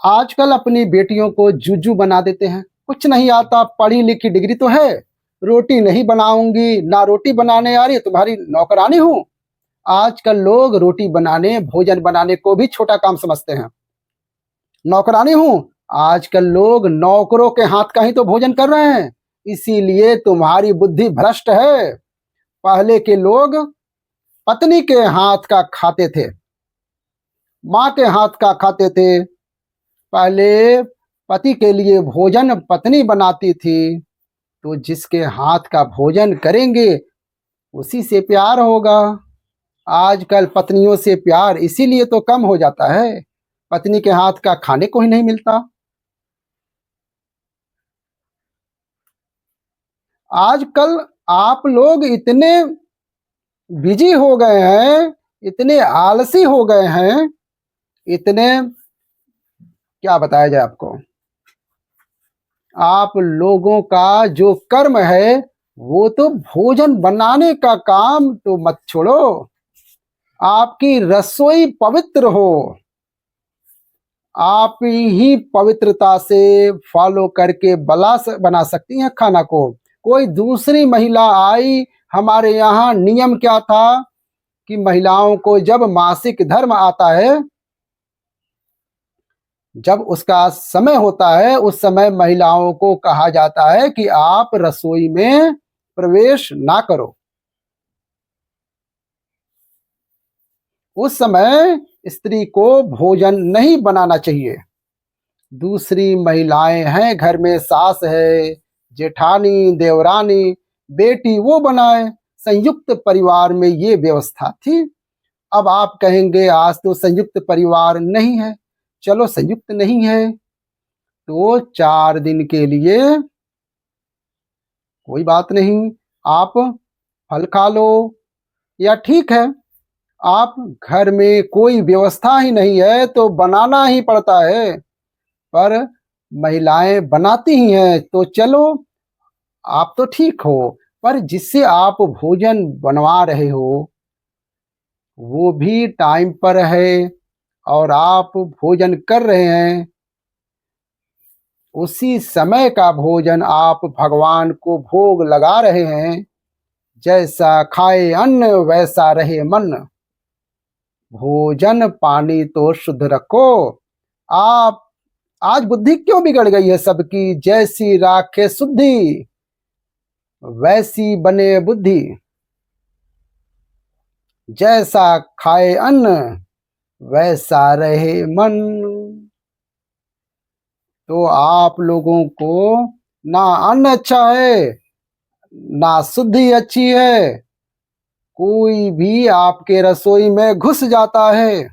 आजकल अपनी बेटियों को जूजू बना देते हैं। कुछ नहीं आता, पढ़ी लिखी डिग्री तो है, रोटी नहीं बनाऊंगी, ना रोटी बनाने आ रही, तुम्हारी नौकरानी हूं। आजकल लोग रोटी बनाने, भोजन बनाने को भी छोटा काम समझते हैं। नौकरानी हूं, आजकल लोग नौकरों के हाथ का ही तो भोजन कर रहे हैं। इसीलिए तुम्हारी बुद्धि भ्रष्ट है। पहले के लोग पत्नी के हाथ का खाते थे, माँ के हाथ का खाते थे। पहले पति के लिए भोजन पत्नी बनाती थी, तो जिसके हाथ का भोजन करेंगे उसी से प्यार होगा। आजकल पत्नियों से प्यार इसीलिए तो कम हो जाता है, पत्नी के हाथ का खाने को ही नहीं मिलता। आजकल आप लोग इतने बिजी हो गए हैं, इतने आलसी हो गए हैं, इतने, क्या बताया जाए आपको। आप लोगों का जो कर्म है वो तो भोजन बनाने का काम तो मत छोड़ो, आपकी रसोई पवित्र हो। आप ही पवित्रता से फॉलो करके बना सकती हैं खाना को। कोई दूसरी महिला आई, हमारे यहाँ नियम क्या था कि महिलाओं को जब मासिक धर्म आता है, जब उसका समय होता है, उस समय महिलाओं को कहा जाता है कि आप रसोई में प्रवेश ना करो। उस समय स्त्री को भोजन नहीं बनाना चाहिए। दूसरी महिलाएं हैं घर में, सास है, जेठानी, देवरानी, बेटी, वो बनाए। संयुक्त परिवार में ये व्यवस्था थी। अब आप कहेंगे आज तो संयुक्त परिवार नहीं है। चलो संयुक्त नहीं है तो 4 दिन के लिए कोई बात नहीं, आप फल खा लो, या ठीक है आप घर में कोई व्यवस्था ही नहीं है तो बनाना ही पड़ता है, पर महिलाएं बनाती ही हैं तो चलो आप तो ठीक हो, पर जिससे आप भोजन बनवा रहे हो वो भी टाइम पर है और आप भोजन कर रहे हैं, उसी समय का भोजन आप भगवान को भोग लगा रहे हैं। जैसा खाए अन्न वैसा रहे मन, भोजन पानी तो शुद्ध रखो। आप आज बुद्धि क्यों बिगड़ गई है सबकी, जैसी राखे शुद्धि वैसी बने बुद्धि, जैसा खाए अन्न वैसा रहे मन। तो आप लोगों को ना अन्न अच्छा है, ना शुद्धि अच्छी है, कोई भी आपके रसोई में घुस जाता है,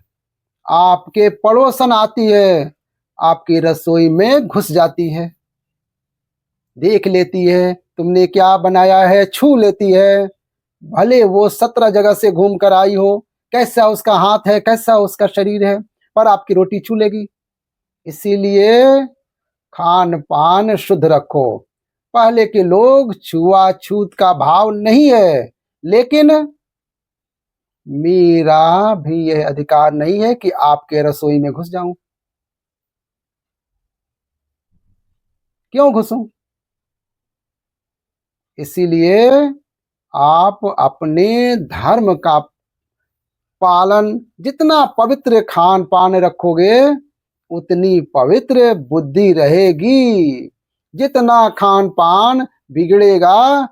आपके पड़ोसन आती है, आपकी रसोई में घुस जाती है, देख लेती है तुमने क्या बनाया है, छू लेती है, भले वो 17 जगह से घूम कर आई हो, कैसा उसका हाथ है, कैसा उसका शरीर है, पर आपकी रोटी छू लेगी। इसीलिए खान पान शुद्ध रखो। पहले के लोग छुआछूत का भाव नहीं है, लेकिन मेरा भी यह अधिकार नहीं है कि आपके रसोई में घुस जाऊं। क्यों घुसूं? इसीलिए आप अपने धर्म का पालन, जितना पवित्र खान पान रखोगे उतनी पवित्र बुद्धि रहेगी। जितना खान पान बिगड़ेगा,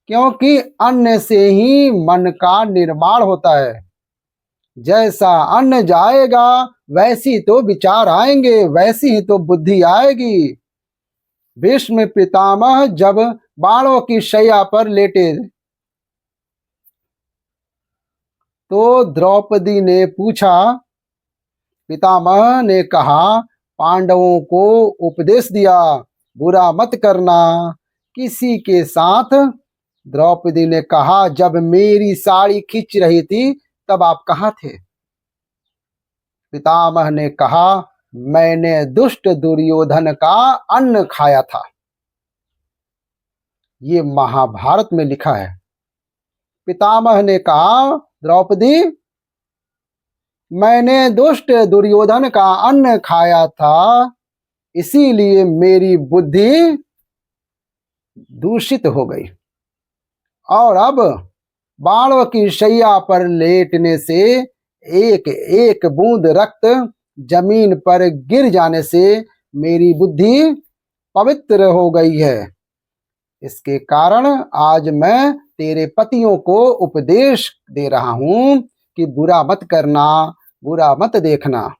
क्योंकि अन्न से ही मन का निर्माण होता है। जैसा अन्न जाएगा वैसी तो विचार आएंगे, वैसी ही तो बुद्धि आएगी। भीष्म पितामह जब बाणों की शैया पर लेटे तो द्रौपदी ने पूछा, पितामह ने कहा पांडवों को उपदेश दिया बुरा मत करना किसी के साथ। द्रौपदी ने कहा जब मेरी साड़ी खींच रही थी तब आप कहाँ थे? पितामह ने कहा मैंने दुष्ट दुर्योधन का अन्न खाया था। ये महाभारत में लिखा है। पितामह ने कहा द्रौपदी मैंने दुष्ट दुर्योधन का अन्न खाया था, इसीलिए मेरी बुद्धि दूषित हो गई और अब बाणों की शैया पर लेटने से एक एक बूंद रक्त जमीन पर गिर जाने से मेरी बुद्धि पवित्र हो गई है। इसके कारण आज मैं तेरे पतियों को उपदेश दे रहा हूं कि बुरा मत करना, बुरा मत देखना।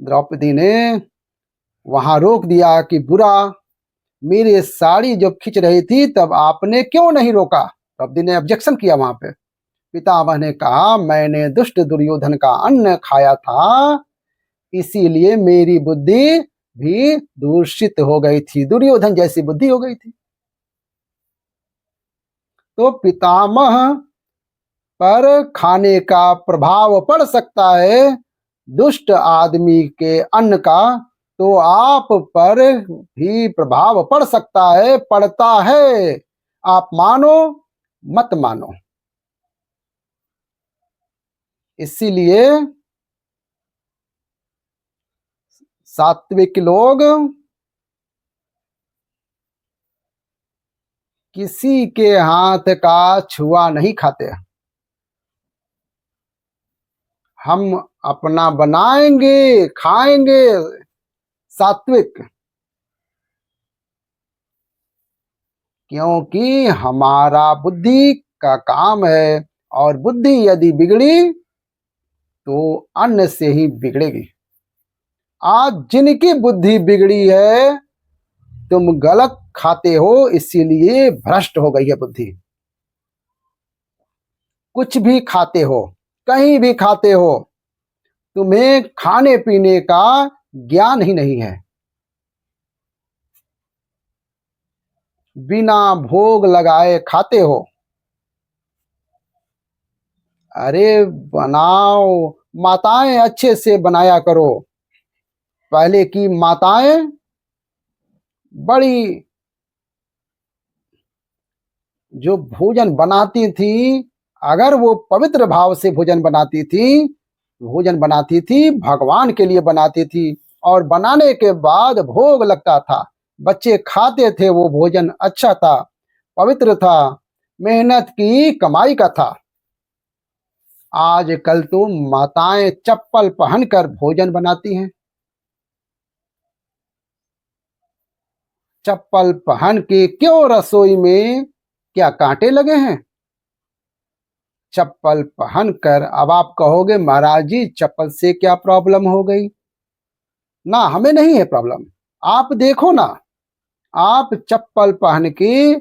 द्रौपदी ने वहां रोक दिया कि बुरा, मेरी साड़ी जब खींच रही थी तब आपने क्यों नहीं रोका? द्रौपदी ने ऑब्जेक्शन किया वहां पे। पितामह ने कहा, मैंने दुष्ट दुर्योधन का अन्न खाया था, इसीलिए मेरी बुद्धि भी दूषित हो गई थी, दुर्योधन जैसी बुद्धि हो गई थी। तो पितामह पर खाने का प्रभाव पड़ सकता है दुष्ट आदमी के अन्न का, तो आप पर भी प्रभाव पड़ सकता है, पड़ता है। आप मानो मत मानो। इसीलिए सात्विक लोग किसी के हाथ का छुआ नहीं खाते। हम अपना बनाएंगे, खाएंगे, सात्विक, क्योंकि हमारा बुद्धि का काम है और बुद्धि यदि बिगड़ी तो अन्न से ही बिगड़ेगी। आज जिनकी बुद्धि बिगड़ी है, तुम गलत खाते हो, इसीलिए भ्रष्ट हो गई है बुद्धि। कुछ भी खाते हो, कहीं भी खाते हो, तुम्हें खाने पीने का ज्ञान ही नहीं है। बिना भोग लगाए खाते हो। अरे बनाओ, माताएं अच्छे से बनाया करो। पहले की माताएं बड़ी जो भोजन बनाती थी, अगर वो पवित्र भाव से भोजन बनाती थी, भगवान के लिए बनाती थी और बनाने के बाद भोग लगता था, बच्चे खाते थे, वो भोजन अच्छा था, पवित्र था, मेहनत की कमाई का था। आजकल तो माताएं चप्पल पहनकर भोजन बनाती हैं। चप्पल पहन के क्यों? रसोई में क्या कांटे लगे हैं? चप्पल पहनकर, अब आप कहोगे महाराज जी चप्पल से क्या प्रॉब्लम हो गई? ना, हमें नहीं है प्रॉब्लम। आप देखो ना, आप चप्पल पहन के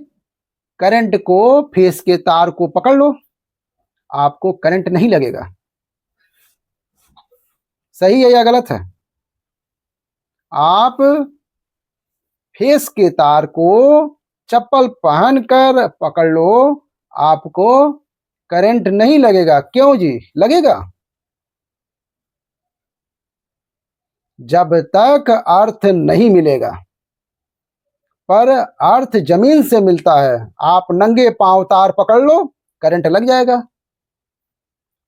करंट को, फेस के तार को पकड़ लो, आपको करंट नहीं लगेगा। सही है या गलत है? आप फेस के तार को चप्पल पहनकर पकड़ लो, आपको करंट नहीं लगेगा। क्यों जी? लगेगा। जब तक अर्थ नहीं मिलेगा। पर अर्थ जमीन से मिलता है। आप नंगे पांव तार पकड़ लो, करंट लग जाएगा।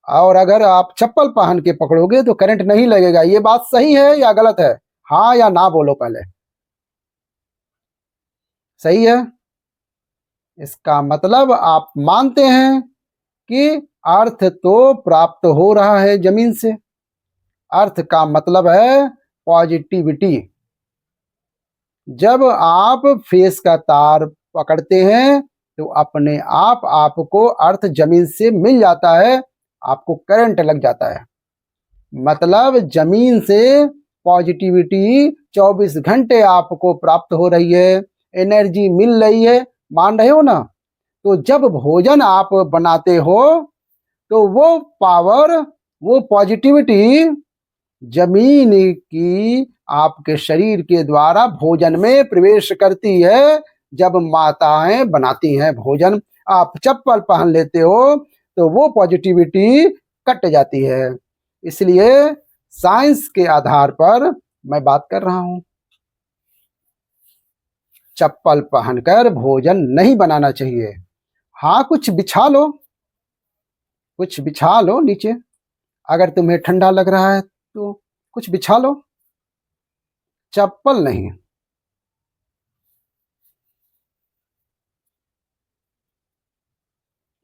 और अगर आप चप्पल पहन के पकड़ोगे तो करंट नहीं लगेगा। ये बात सही है या गलत है? हाँ या ना बोलो पहले। सही है। इसका मतलब आप मानते हैं कि अर्थ तो प्राप्त हो रहा है जमीन से। अर्थ का मतलब है पॉजिटिविटी। जब आप फेस का तार पकड़ते हैं तो अपने आप आपको अर्थ जमीन से मिल जाता है, आपको करंट लग जाता है। मतलब जमीन से पॉजिटिविटी 24 घंटे आपको प्राप्त हो रही है, एनर्जी मिल रही है। मान रहे हो ना? तो जब भोजन आप बनाते हो तो वो पावर, वो पॉजिटिविटी जमीन की आपके शरीर के द्वारा भोजन में प्रवेश करती है। जब माताएं बनाती हैं भोजन, आप चप्पल पहन लेते हो तो वो पॉजिटिविटी कट जाती है। इसलिए साइंस के आधार पर मैं बात कर रहा हूं। चप्पल पहनकर भोजन नहीं बनाना चाहिए। हाँ, कुछ बिछा लो, कुछ बिछा लो नीचे, अगर तुम्हें ठंडा लग रहा है तो कुछ बिछा लो, चप्पल नहीं।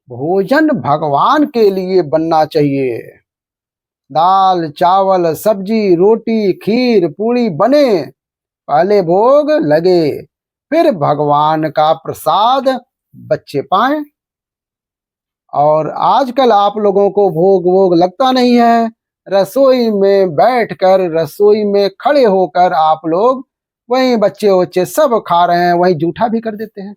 भोजन भगवान के लिए बनना चाहिए। दाल चावल सब्जी रोटी खीर पूड़ी बने, पहले भोग लगे, फिर भगवान का प्रसाद बच्चे पाएं। और आजकल आप लोगों को भोग वोग लगता नहीं है। रसोई में बैठकर, रसोई में खड़े होकर आप लोग वहीं बच्चे वच्चे सब खा रहे हैं, वहीं जूठा भी कर देते हैं।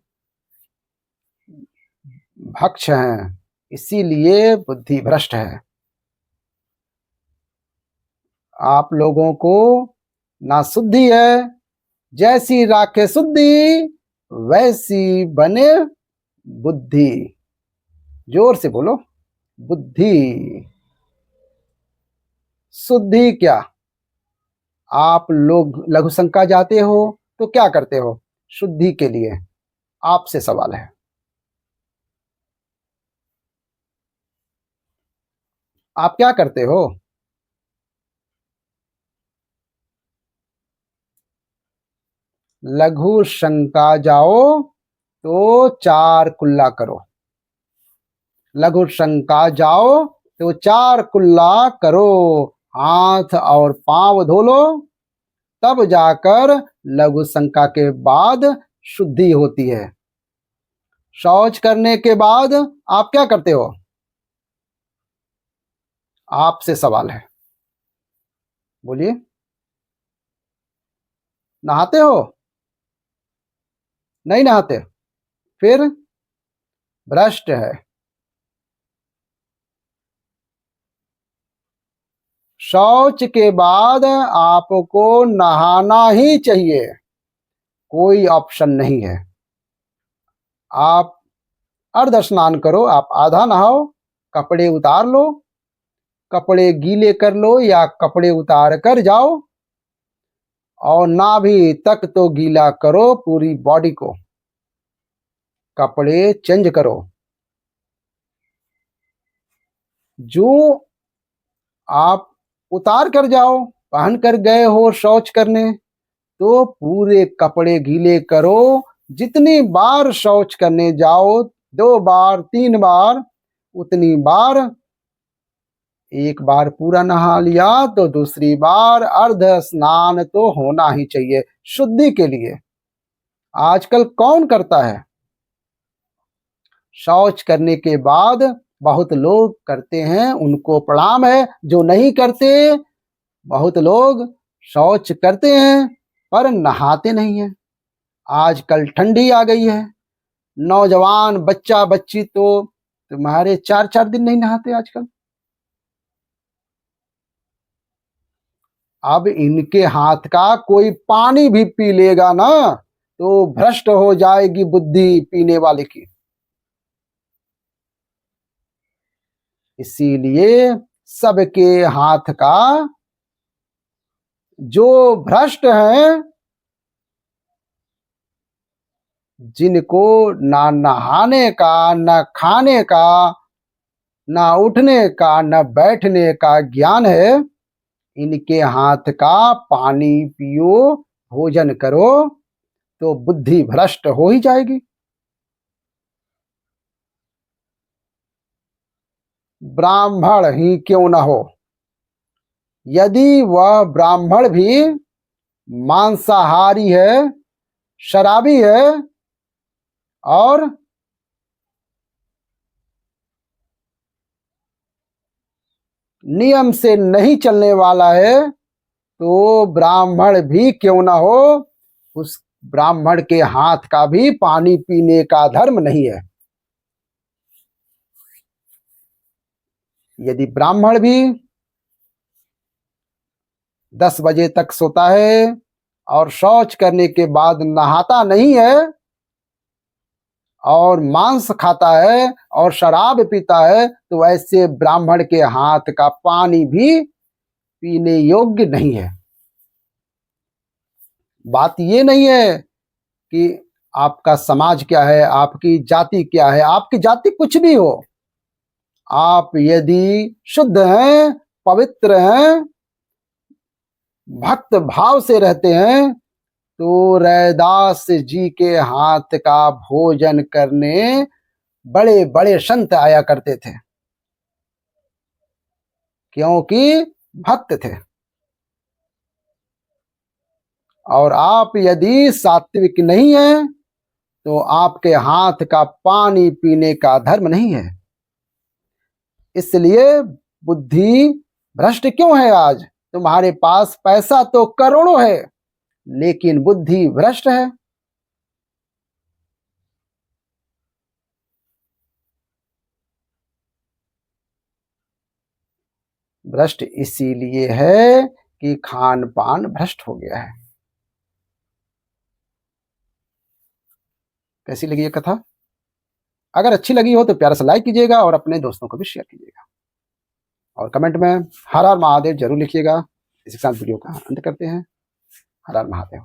भक्ष हैं, इसीलिए बुद्धि भ्रष्ट है। आप लोगों को ना शुद्धि है, जैसी राखे शुद्धि वैसी बने बुद्धि। जोर से बोलो, बुद्धि। शुद्धि क्या? आप लोग लघु शंका जाते हो तो क्या करते हो शुद्धि के लिए? आपसे सवाल है, आप क्या करते हो? लघु शंका जाओ तो चार कुल्ला करो। लघु शंका जाओ तो चार कुल्ला करो, हाथ और पांव धो लो, तब जाकर लघु शंका के बाद शुद्धि होती है। शौच करने के बाद आप क्या करते हो? आपसे सवाल है, बोलिए। नहाते हो? नहीं नहाते? फिर भ्रष्ट है। शौच के बाद आपको नहाना ही चाहिए, कोई ऑप्शन नहीं है। आप अर्ध स्नान करो, आप आधा नहाओ, कपड़े उतार लो, कपड़े गीले कर लो या कपड़े उतार कर जाओ, और नाभि तक तो गीला करो पूरी बॉडी को, कपड़े चेंज करो। जो आप उतार कर जाओ, पहन कर गए हो शौच करने, तो पूरे कपड़े गीले करो। जितनी बार शौच करने जाओ, 2 बार 3 बार, उतनी बार, एक बार पूरा नहा लिया तो दूसरी बार अर्ध स्नान तो होना ही चाहिए शुद्धि के लिए। आजकल कौन करता है? शौच करने के बाद बहुत लोग करते हैं, उनको प्रणाम है। जो नहीं करते, बहुत लोग शौच करते हैं पर नहाते नहीं है। आजकल ठंडी आ गई है, नौजवान बच्चा बच्ची तो तुम्हारे 4-4 दिन नहीं नहाते आजकल। अब इनके हाथ का कोई पानी भी पी लेगा ना तो भ्रष्ट हो जाएगी बुद्धि पीने वाले की। इसीलिए सबके हाथ का, जो भ्रष्ट हैं, जिनको ना नहाने का, ना खाने का, ना उठने का, ना बैठने का ज्ञान है, इनके हाथ का पानी पियो, भोजन करो, तो बुद्धि भ्रष्ट हो ही जाएगी। ब्राह्मण ही क्यों न हो, यदि वह ब्राह्मण भी मांसाहारी है, शराबी है और नियम से नहीं चलने वाला है, तो ब्राह्मण भी क्यों ना हो, उस ब्राह्मण के हाथ का भी पानी पीने का धर्म नहीं है। यदि ब्राह्मण भी 10 बजे तक सोता है और शौच करने के बाद नहाता नहीं है और मांस खाता है और शराब पीता है, तो ऐसे ब्राह्मण के हाथ का पानी भी पीने योग्य नहीं है। बात ये नहीं है कि आपका समाज क्या है, आपकी जाति क्या है, आपकी जाति कुछ भी हो, आप यदि शुद्ध हैं, पवित्र हैं, भक्त भाव से रहते हैं, तो रैदास जी के हाथ का भोजन करने बड़े बड़े संत आया करते थे, क्योंकि भक्त थे। और आप यदि सात्विक नहीं हैं, तो आपके हाथ का पानी पीने का धर्म नहीं है। इसलिए बुद्धि भ्रष्ट क्यों है आज? तुम्हारे पास पैसा तो करोड़ों है, लेकिन बुद्धि भ्रष्ट है। भ्रष्ट इसीलिए है कि खान पान भ्रष्ट हो गया है। कैसी लगी ये कथा? अगर अच्छी लगी हो तो प्यारा सा लाइक कीजिएगा और अपने दोस्तों को भी शेयर कीजिएगा, और कमेंट में हर हर महादेव जरूर लिखिएगा। इसी के साथ वीडियो का अंत करते हैं। हर हर महादेव।